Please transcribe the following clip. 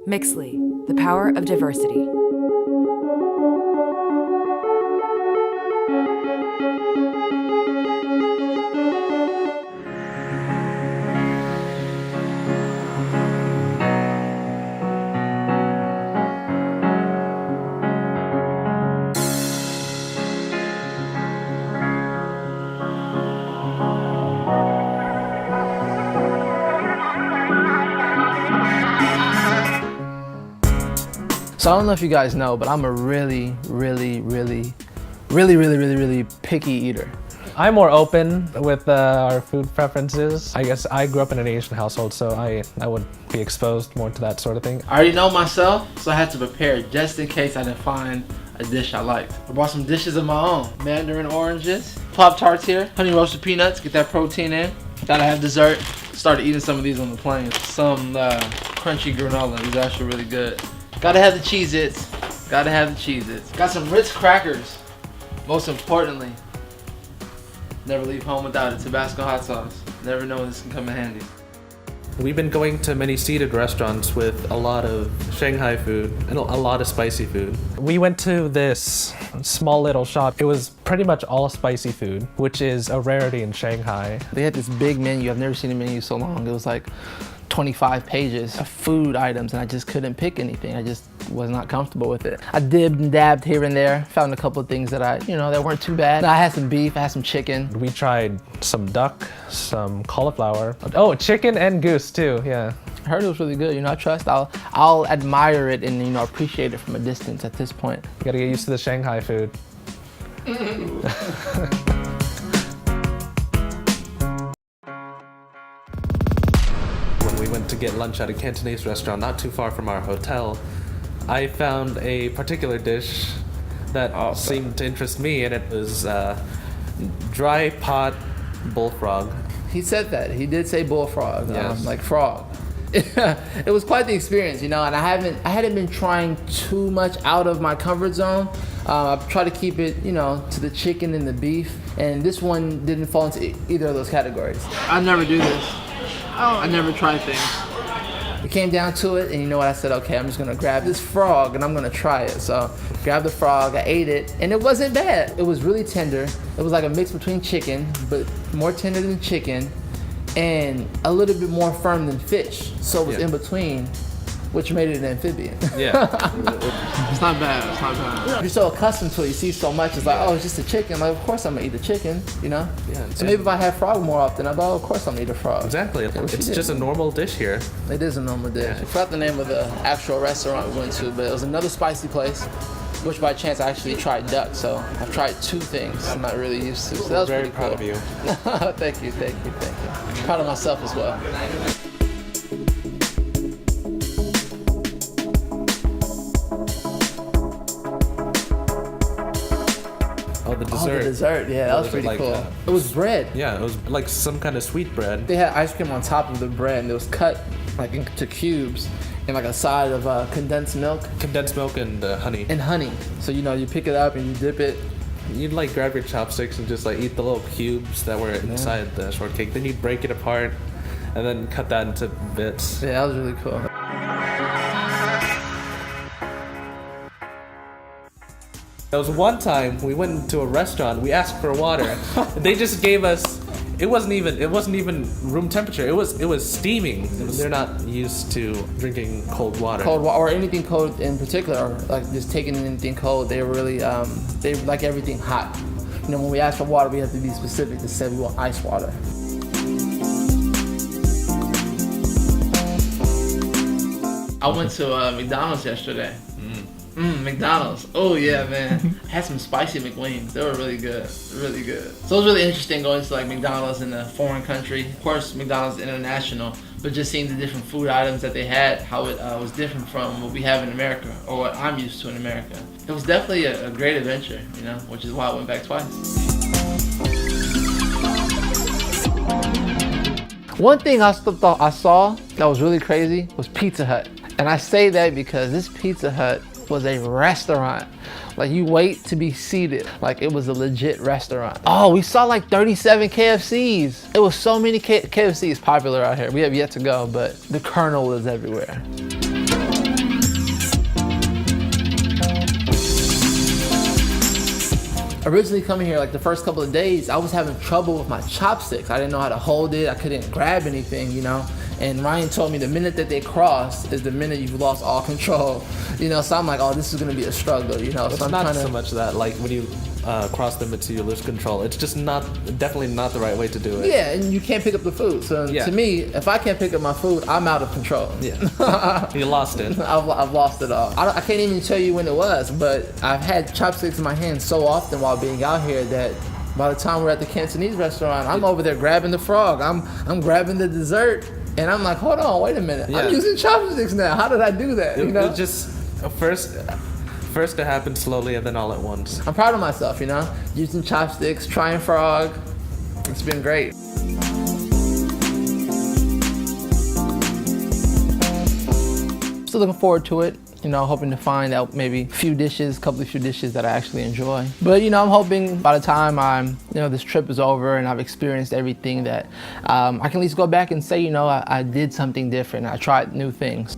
Mixly, the power of diversity. So I don't know if you guys know, but I'm a really picky eater. I'm more open with our food preferences. I guess I grew up in an Asian household, so I would be exposed more to that sort of thing. I already know myself, so I had to prepare just in case I didn't find a dish I liked. I brought some dishes of my own. Mandarin oranges, Pop-Tarts here, honey roasted peanuts, get that protein in. Gotta have dessert. Started eating some of these on the plane. Some crunchy granola, these are actually really good. Gotta have the Cheez-Its. Gotta have the Cheez-Its. Got some Ritz crackers. Most importantly, never leave home without a Tabasco hot sauce. Never know when this can come in handy. We've been going to many seated restaurants with a lot of Shanghai food and a lot of spicy food. We went to this small little shop. It was pretty much all spicy food, which is a rarity in Shanghai. They had this big menu. I've never seen a menu so long. It was like 25 pages of food items, and I just couldn't pick anything. I just was not comfortable with it. I dibbed and dabbed here and there, found a couple of things that that weren't too bad. I had some beef, I had some chicken. We tried some duck, some cauliflower. Oh, chicken and goose too, yeah. I heard it was really good. I trust. I'll admire it and appreciate it from a distance at this point. You gotta get used to the Shanghai food. We went to get lunch at a Cantonese restaurant not too far from our hotel. I found a particular dish that seemed to interest me, and it was dry pot bullfrog. He said that. He did say bullfrog, yes. Like frog. It was quite the experience, and I hadn't been trying too much out of my comfort zone. I've tried to keep it, to the chicken and the beef, and this one didn't fall into either of those categories. I never do this. I never try things. It came down to it, and I said, okay, I'm just gonna grab this frog and I'm gonna try it. So, grabbed the frog, I ate it, and it wasn't bad. It was really tender. It was like a mix between chicken, but more tender than chicken, and a little bit more firm than fish. So it was in between, which made it an amphibian. Yeah. It's not bad, You're so accustomed to it, you see so much, it's like, oh, it's just a chicken. Like, of course I'm gonna eat the chicken, Yeah. So maybe if I had frog more often, I'd be like, oh, of course I'm gonna eat a frog. Exactly. It's just a normal dish here. It is a normal dish. I forgot the name of the actual restaurant we went to, but it was another spicy place, which by chance I actually tried duck, so I've tried two things I'm not really used to. So that was very pretty proud cool. of you. Thank you. Proud of myself as well. Oh, the dessert. Oh, the dessert, yeah, that was pretty cool. It was bread. Yeah, it was like some kind of sweet bread. They had ice cream on top of the bread, and it was cut like into cubes, and like a side of condensed milk. Condensed milk and honey. And honey. So you pick it up and you dip it. You'd grab your chopsticks and just eat the little cubes that were inside the shortcake. Then you'd break it apart and then cut that into bits. Yeah, that was really cool. There was one time we went into a restaurant, we asked for water, and they just gave us, it wasn't even room temperature, it was steaming. They're not used to drinking cold water. Cold water, or anything cold in particular, like just taking anything cold. They really, they like everything hot. When we ask for water, we have to be specific to say we want ice water. I went to McDonald's yesterday. McDonald's. Oh yeah, man. Had some spicy McWings. They were really good. Really good. So it was really interesting going to McDonald's in a foreign country. Of course, McDonald's international, but just seeing the different food items that they had, how it was different from what we have in America or what I'm used to in America. It was definitely a great adventure, which is why I went back twice. One thing I saw that was really crazy was Pizza Hut. And I say that because this Pizza Hut was a restaurant. Like, you wait to be seated. Like, it was a legit restaurant. Oh, we saw 37 KFCs. It was so many KFCs popular out here. We have yet to go, but the Colonel is everywhere. Originally coming here, like the first couple of days, I was having trouble with my chopsticks. I didn't know how to hold it. I couldn't grab anything, you know. And Ryan told me the minute that they cross is the minute you've lost all control, you know. So I'm like, oh, this is gonna be a struggle, you know. It's so I'm not trying to. so much that like when you cross them into you lose control. It's just definitely not the right way to do it. Yeah, and you can't pick up the food. So Yeah. to me, if I can't pick up my food, I'm out of control. Yeah, you lost it. I've lost it all. I can't even tell you when it was, but I've had chopsticks in my hand so often while being out here that by the time we're at the Cantonese restaurant, I'm over there grabbing the frog. I'm grabbing the dessert, and I'm like, hold on, wait a minute. Yeah. I'm using chopsticks now. How did I do that? You know? It just first it happened slowly and then all at once. I'm proud of myself, you know? Using chopsticks, trying frog. It's been great. Still looking forward to it. You know, hoping to find out maybe a few dishes that I actually enjoy. But you know, I'm hoping by the time this trip is over and I've experienced everything that I can at least go back and say, you know, I did something different. I tried new things.